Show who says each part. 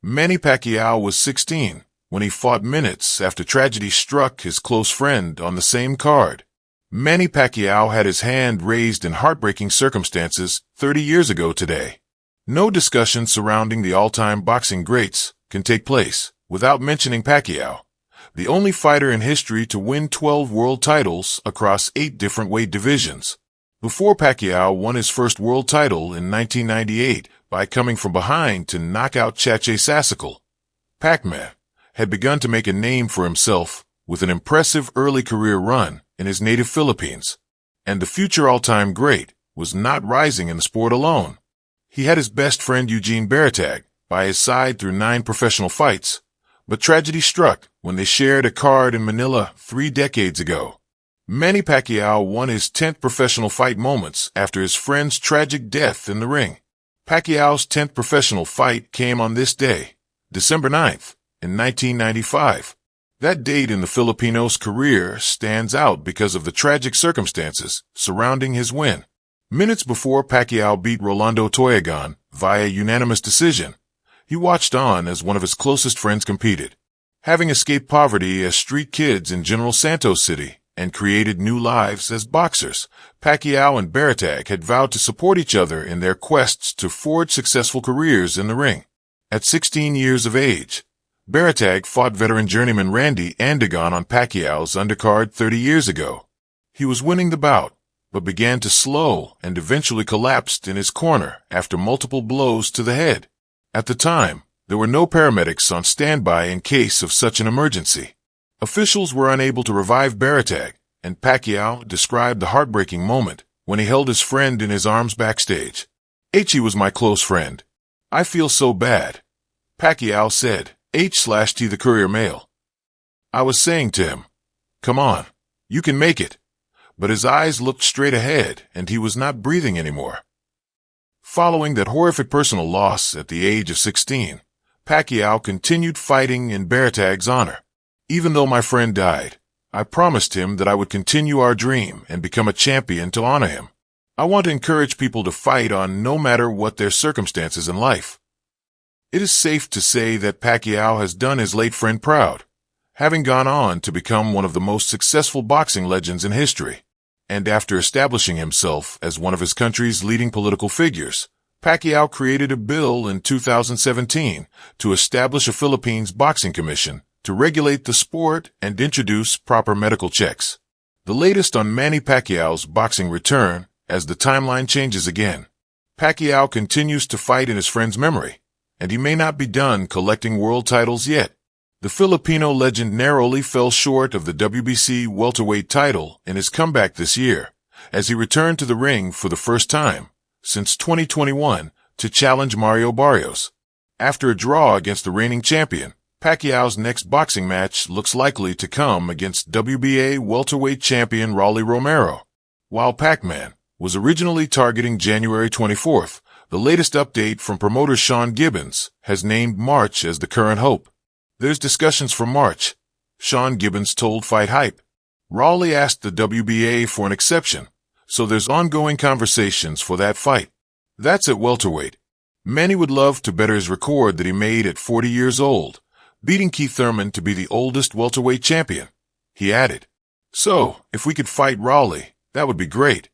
Speaker 1: Manny Pacquiao was 16 when he fought minutes after tragedy struck his close friend on the same card. Manny Pacquiao had his hand raised in heartbreaking circumstances 30 years ago today. No discussion surrounding the all-time boxing greats can take place without mentioning Pacquiao, the only fighter in history to win 12 world titles across 8 different weight divisions. Before Pacquiao won his first world title in 1998 by coming from behind to knock out Chache Sassical, Pac-Man had begun to make a name for himself with an impressive early career run in his native Philippines. And the future all-time great was not rising in the sport alone. He had his best friend Eugene Baratag by his side through 9 professional fights, but tragedy struck when they shared a card in Manila 3 decades ago. Manny Pacquiao won his 10th professional fight moments after his friend's tragic death in the ring. Pacquiao's 10th professional fight came on this day, December 9th, in 1995. That date in the Filipino's career stands out because of the tragic circumstances surrounding his win. Minutes before Pacquiao beat Rolando Toyagan via unanimous decision, he watched on as one of his closest friends competed. Having escaped poverty as street kids in General Santos City and created new lives as boxers, Pacquiao and Baratag had vowed to support each other in their quests to forge successful careers in the ring. At 16 years of age, Baratag fought veteran journeyman Randy Andigan on Pacquiao's undercard 30 years ago. He was winning the bout, but began to slow and eventually collapsed in his corner after multiple blows to the head. At the time, there were no paramedics on standby in case of such an emergency. Officials were unable to revive Baratag, and Pacquiao described the heartbreaking moment when he held his friend in his arms backstage. "He was my close friend. I feel so bad," Pacquiao said, H/T the Courier Mail. "I was saying to him, 'Come on, you can make it.' But his eyes looked straight ahead and he was not breathing anymore." Following that horrific personal loss at the age of 16, Pacquiao continued fighting in Baratag's honor. "Even though my friend died, I promised him that I would continue our dream and become a champion to honor him. I want to encourage people to fight on no matter what their circumstances in life." It is safe to say that Pacquiao has done his late friend proud, having gone on to become one of the most successful boxing legends in history. And after establishing himself as one of his country's leading political figures, Pacquiao created a bill in 2017 to establish a Philippines Boxing Commission to regulate the sport and introduce proper medical checks. The latest on Manny Pacquiao's boxing return as the timeline changes again. Pacquiao continues to fight in his friend's memory, and he may not be done collecting world titles yet. The Filipino legend narrowly fell short of the WBC welterweight title in his comeback this year, as he returned to the ring for the first time since 2021 to challenge Mario Barrios. After a draw against the reigning champion, Pacquiao's next boxing match looks likely to come against WBA welterweight champion Rolly Romero. While Pac-Man was originally targeting January 24th, the latest update from promoter Sean Gibbons has named March as the current hope. "There's discussions for March," Sean Gibbons told Fight Hype. Raleigh asked the WBA for an exception, so there's ongoing conversations for that fight. That's at welterweight. Manny would love to better his record that he made at 40 years old, beating Keith Thurman to be the oldest welterweight champion. He added, "So, if we could fight Raleigh, that would be great."